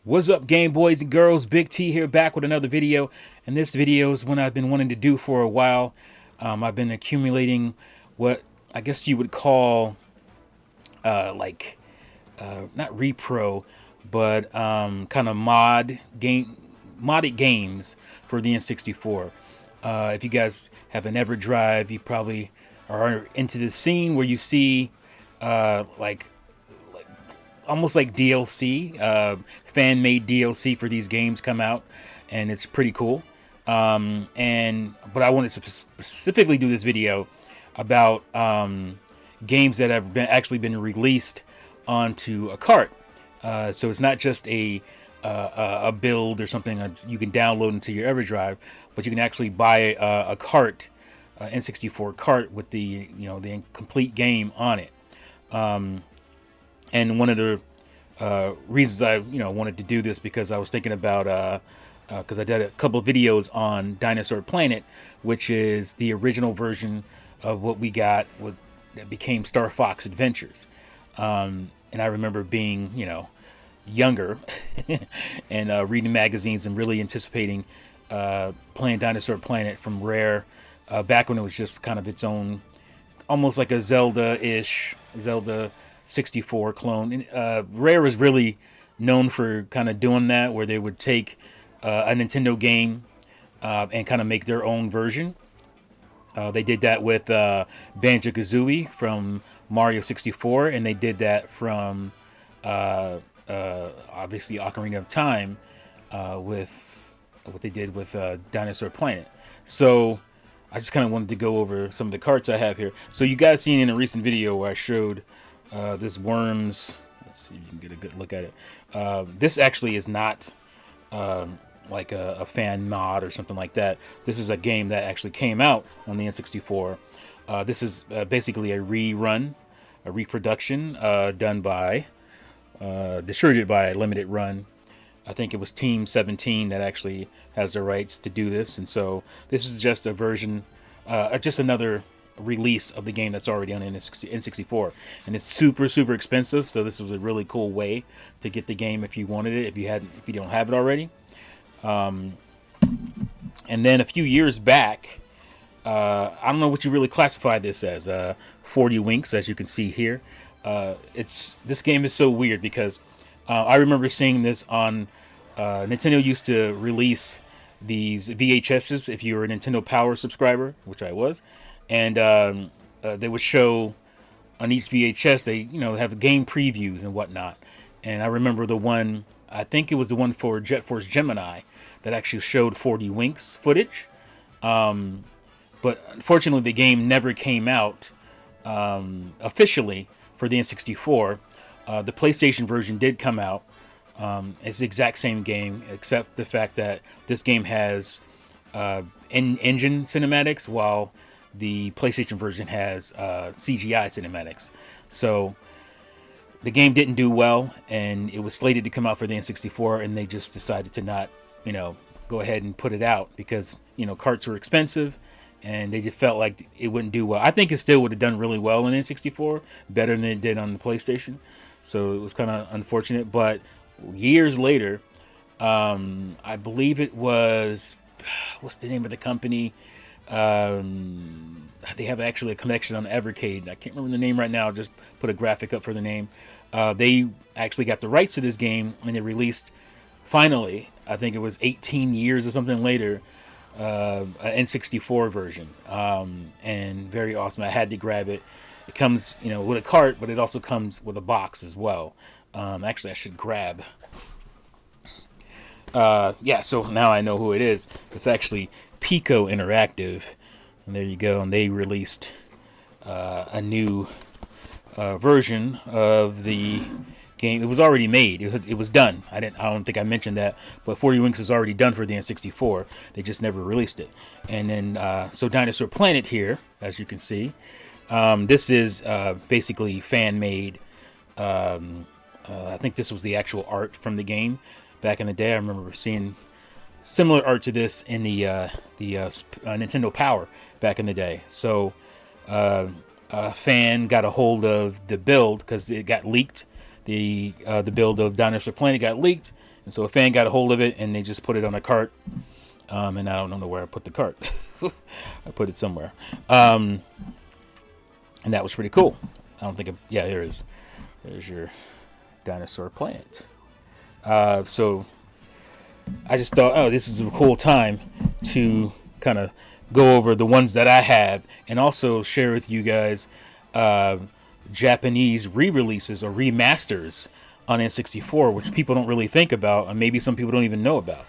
What's up, Game Boys and Girls? Big T here, back with another video. And this video is one I've been wanting to do for a while. I've been accumulating what I guess you would call not repro, but kind of modded games for the N64. If you guys have an EverDrive, you probably are into the scene where you see almost like DLC, fan-made DLC for these games come out, and it's pretty cool. But I wanted to specifically do this video about games that have actually been released onto a cart. So it's not just a build or something that you can download into your EverDrive, but you can actually buy a cart, N64 cart with the the complete game on it. And one of the reasons I wanted to do this, because I was thinking about because I did a couple of videos on Dinosaur Planet, which is the original version of what we got that became Star Fox Adventures. And I remember being younger and reading magazines and really anticipating playing Dinosaur Planet from Rare back when it was just kind of its own, almost like a Zelda 64 clone. And Rare was really known for kind of doing that, where they would take a Nintendo game and kind of make their own version. They did that with Banjo Kazooie from Mario 64, and they did that from obviously Ocarina of Time with what they did with Dinosaur Planet. So I just kind of wanted to go over some of the carts I have here. So you guys seen in a recent video where I showed this Worms. Let's see if you can get a good look at it. This actually is not like a fan mod or something like that. This is a game that actually came out on the N64. This is basically a rerun, a reproduction done by, distributed by Limited Run. I think it was Team 17 that actually has the rights to do this. And so this is just a version, just another release of the game that's already on N64, and it's super expensive. So this was a really cool way to get the game if you wanted it, if you don't have it already. And then a few years back, I don't know what you really classify this as, 40 Winks, as you can see here. This game is so weird because I remember seeing this on Nintendo used to release these VHSs if you were a Nintendo Power subscriber, which I was. And they would show on each VHS, they have game previews and whatnot. And I remember the one, I think it was the one for Jet Force Gemini, that actually showed 40 Winks footage. But unfortunately, the game never came out officially for the N64. The PlayStation version did come out. It's the exact same game, except the fact that this game has in-engine cinematics, while the PlayStation version has CGI cinematics. So the game didn't do well, and it was slated to come out for the N64, and they just decided to not, go ahead and put it out because, carts were expensive, and they just felt like it wouldn't do well. I think it still would have done really well in N64, better than it did on the PlayStation. So it was kind of unfortunate. But years later, I believe it was, what's the name of the company? They have actually a collection on Evercade. I can't remember the name right now. I'll just put a graphic up for the name. They actually got the rights to this game, and they released, finally, I think it was 18 years or something later, an N64 version. And very awesome. I had to grab it. It comes, with a cart, but it also comes with a box as well. Actually, I should grab. So now I know who it is. It's actually Pico Interactive, and there you go. And they released a new version of the game. It was already made. It was done. I don't think I mentioned that, but 40 Winks was already done for the N64. They just never released it. And then so Dinosaur Planet here, as you can see, this is basically fan made. I think this was the actual art from the game back in the day. I remember seeing similar art to this in the Nintendo Power back in the day. So a fan got a hold of the build because it got leaked. The build of Dinosaur Planet got leaked, And so a fan got a hold of it, and they just put it on a cart. And I don't know where I put the cart. I put it somewhere. And that was pretty cool. I don't think... yeah, here it is. There's your dinosaur plant. So I just thought, oh, this is a cool time to kind of go over the ones that I have, and also share with you guys Japanese re-releases or remasters on N64, which people don't really think about, and maybe some people don't even know about.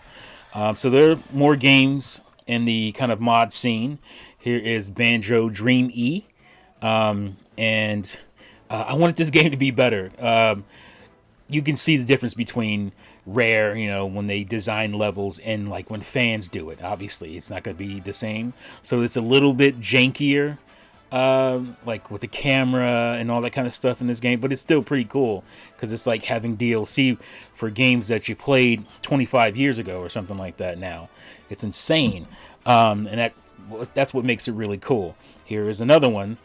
So there are more games in the kind of mod scene. Here is Banjo Dreamie, and I wanted this game to be better. You can see the difference between Rare, when they design levels, and like when fans do it. Obviously, it's not going to be the same. So it's a little bit jankier, like with the camera and all that kind of stuff in this game. But it's still pretty cool because it's like having DLC for games that you played 25 years ago or something like that now. It's insane. And that's what makes it really cool. Here is another one,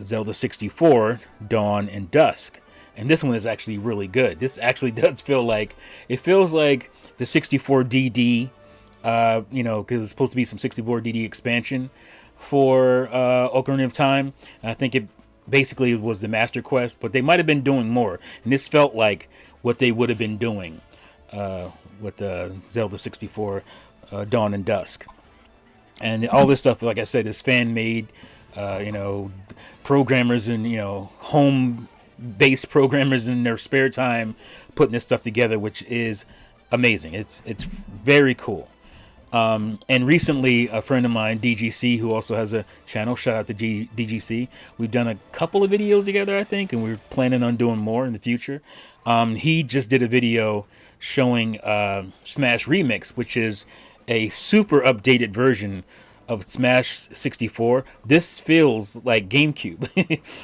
Zelda 64, Dawn and Dusk. And this one is actually really good. This actually does feel like... it feels like the 64DD, because it's supposed to be some 64DD expansion for Ocarina of Time. And I think it basically was the Master Quest, but they might have been doing more. And this felt like what they would have been doing with Zelda 64, Dawn and Dusk. And all this stuff, like I said, is fan-made, programmers and, home-based programmers in their spare time putting this stuff together, which is amazing. It's very cool. And recently, a friend of mine, DGC, who also has a channel, shout out to DGC, we've done a couple of videos together, I think, and we're planning on doing more in the future. He just did a video showing Smash Remix, which is a super updated version of Smash 64. This feels like GameCube.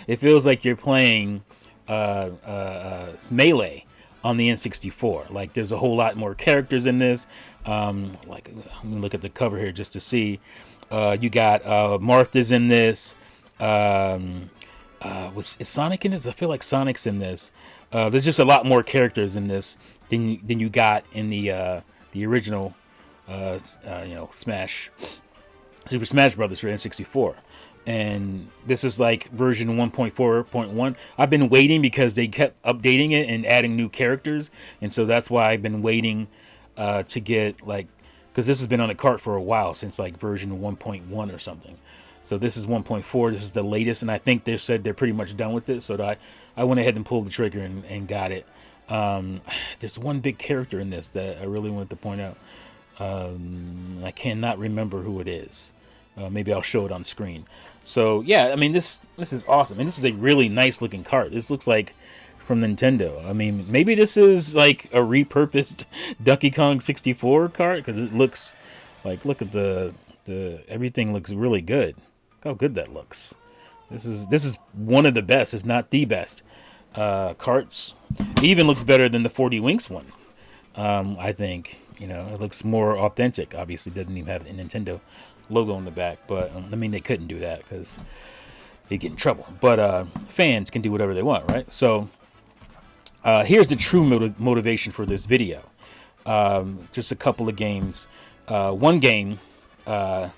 It feels like you're playing Melee on the N64. Like, there's a whole lot more characters in this. Like, let me look at the cover here just to see. You got Martha's in this. Is Sonic in this? I feel like Sonic's in this. There's just a lot more characters in this than you got in the original Super Smash Brothers for N64. And this is like version 1.4.1. I've been waiting because they kept updating it and adding new characters, and so that's why I've been waiting to get, because this has been on the cart for a while, since like version 1.1 or something. So this is 1.4. This is the latest, and I think they said they're pretty much done with it. So I went ahead and pulled the trigger and got it. There's one big character in this that I really wanted to point out. I cannot remember who it is. Maybe I'll show it on screen. So yeah, I mean, this is awesome, and this is a really nice looking cart. This looks like from Nintendo. I mean, maybe this is like a repurposed Donkey Kong 64 cart, because it looks like, look at the everything looks really good. Look how good that looks. This is one of the best, if not the best, carts. It even looks better than the 40 Winks one. I think, it looks more authentic. Obviously, it doesn't even have the Nintendo logo on the back, but I mean, they couldn't do that because they get in trouble. But fans can do whatever they want, right? So here's the true motivation for this video. Just a couple of games. One game, this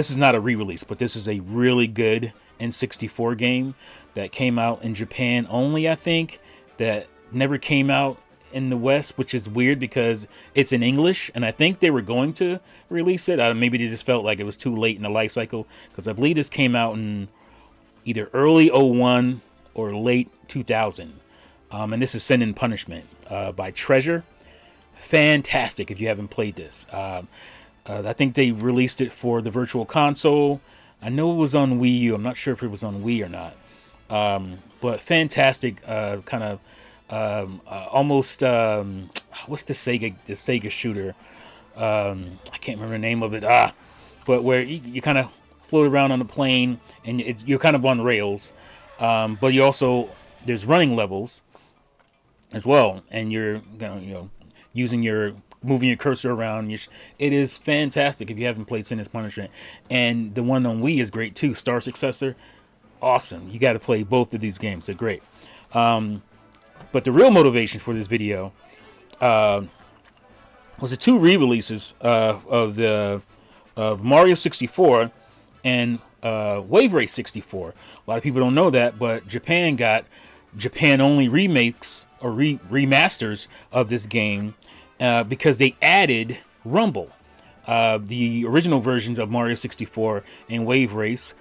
is not a re-release, but this is a really good N64 game that came out in Japan only, I think, that never came out in the West, which is weird because it's in English, and I think they were going to release it. Maybe they just felt like it was too late in the life cycle, because I believe this came out in either early 01 or late 2000. And this is Sin and Punishment by Treasure. Fantastic if you haven't played this. I think they released it for the Virtual Console. I know it was on Wii U. I'm not sure if it was on Wii or not. But fantastic, kind of almost what's the Sega shooter? I can't remember the name of it. But where you kind of float around on a plane and you're kind of on rails, but you also, there's running levels as well, and you're moving your cursor around. It is fantastic if you haven't played Sin and Punishment. And the one on Wii is great too, Star Successor. Awesome. You got to play both of these games. They're great. But the real motivation for this video was the two re-releases of Mario 64 and Wave Race 64. A lot of people don't know that, but Japan got Japan-only remakes or remasters of this game because they added Rumble. The original versions of Mario 64 and Wave Race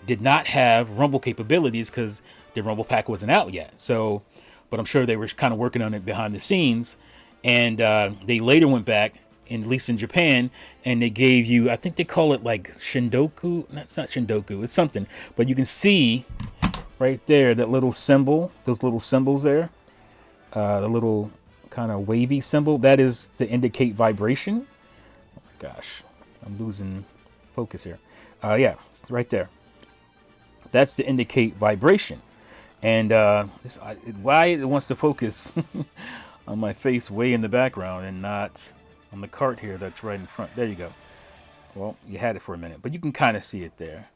did not have Rumble capabilities because the Rumble pack wasn't out yet. So, but I'm sure they were kind of working on it behind the scenes. And they later went back, at least in Japan, and they gave you, I think they call it like Shindoku. That's not Shindoku, it's something. But you can see right there that little symbol, those little symbols there, the little kind of wavy symbol, that is to indicate vibration. Oh my gosh, I'm losing focus here. Yeah, it's right there. That's to indicate vibration. And why it wants to focus on my face way in the background and not on the cart here that's right in front. There you go. Well, you had it for a minute, but you can kind of see it there.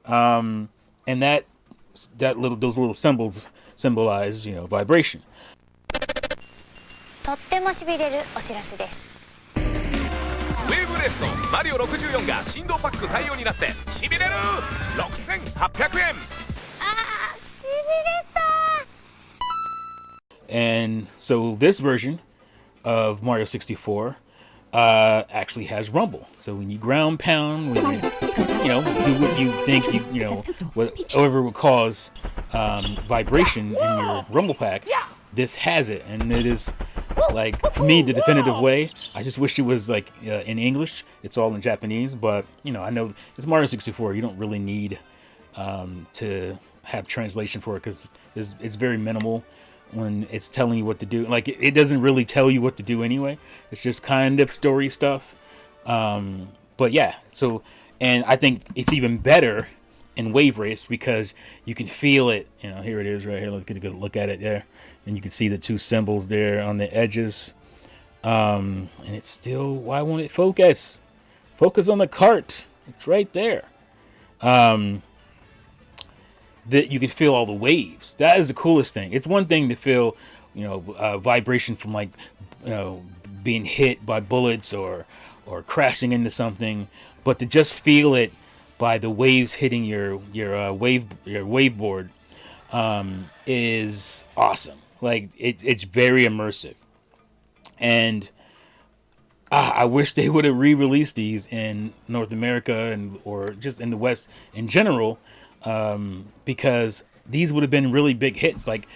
And those little symbols symbolize, vibration. とってもしびれるお知らせです。ウェーブレースのマリオ64が振動パック対応になってしびれる 6,800 円。 あー、しびれた。 And so this version of Mario 64 actually has rumble. So when you ground pound, when you do what you think whatever would cause vibration in your rumble pack, this has it, and it is like, for me, the definitive way. I just wish it was like in English. It's all in Japanese, but I know it's Mario 64. You don't really need to have translation for it because it's very minimal when it's telling you what to do. Like, it doesn't really tell you what to do anyway. It's just kind of story stuff. But yeah, so, and I think it's even better in Wave Race because you can feel it. Here it is right here. Let's get a good look at it there. And you can see the two symbols there on the edges. And it's still, why won't it focus? Focus on the cart. It's right there. That you can feel all the waves. That is the coolest thing. It's one thing to feel, vibration from like, being hit by bullets or crashing into something, but to just feel it by the waves hitting your wave board is awesome. Like it's very immersive, and I wish they would have re-released these in North America or just in the West in general. Because these would have been really big hits. Like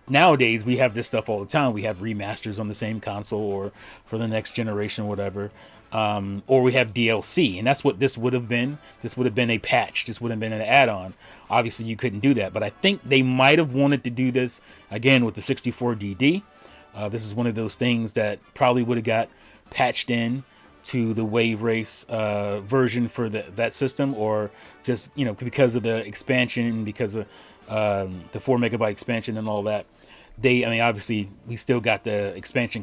nowadays we have this stuff all the time. We have remasters on the same console or for the next generation, whatever. Or we have DLC, and that's what this would have been. This would have been a patch. This would have been an add-on. Obviously you couldn't do that, but I think they might have wanted to do this again with the 64DD. This is one of those things that probably would have got patched in to the Wave Race version for that system, or just because of the expansion, because of the 4 megabyte expansion and all that. Obviously we still got the expansion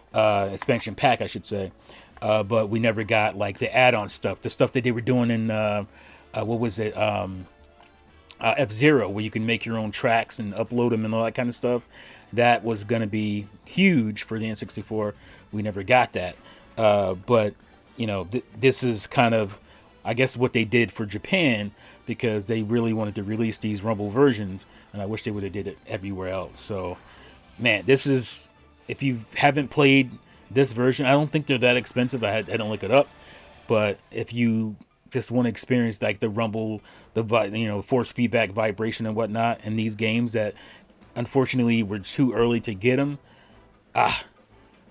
pack, I should say, but we never got like the add-on stuff, the stuff that they were doing in what was it, F-Zero, where you can make your own tracks and upload them and all that kind of stuff. That was going to be huge for the N64. We never got that. But this is kind of, I guess, what they did for Japan, because they really wanted to release these Rumble versions, and I wish they would have did it everywhere else. So, man, this is, if you haven't played this version, I don't think they're that expensive. I don't look it up, but if you just want to experience like the Rumble, the force feedback, vibration, and whatnot in these games that unfortunately were too early to get them,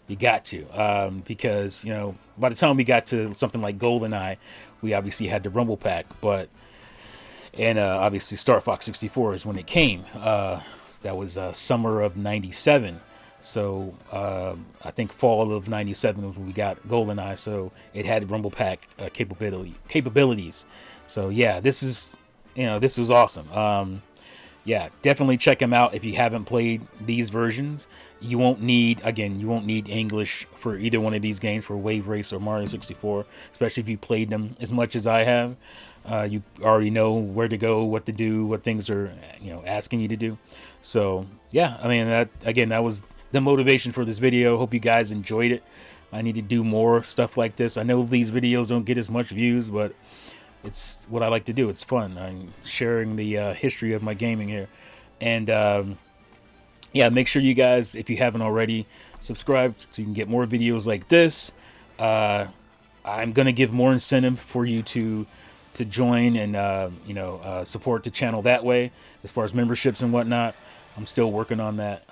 you got to, because by the time we got to something like GoldenEye, we obviously had the Rumble pack, and obviously Star Fox 64 is when it came. That was summer of '97, so I think fall of '97 was when we got GoldenEye, so it had Rumble pack capabilities. So yeah, this was awesome. Yeah, definitely check them out if you haven't played these versions. You won't need English for either one of these games, for Wave Race or Mario 64, especially if you played them as much as I have. You already know where to go, what to do, what things are asking you to do. So yeah, that was the motivation for this video. Hope you guys enjoyed it. I need to do more stuff like this. I know these videos don't get as much views, but it's what I like to do. It's fun. I'm sharing the history of my gaming here. And yeah, make sure you guys, if you haven't already, subscribe so you can get more videos like this. I'm going to give more incentive for you to join and, support the channel that way. As far as memberships and whatnot, I'm still working on that.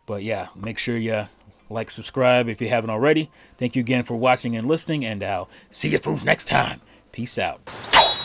But yeah, make sure you like, subscribe if you haven't already. Thank you again for watching and listening, and I'll see you fools next time. Peace out.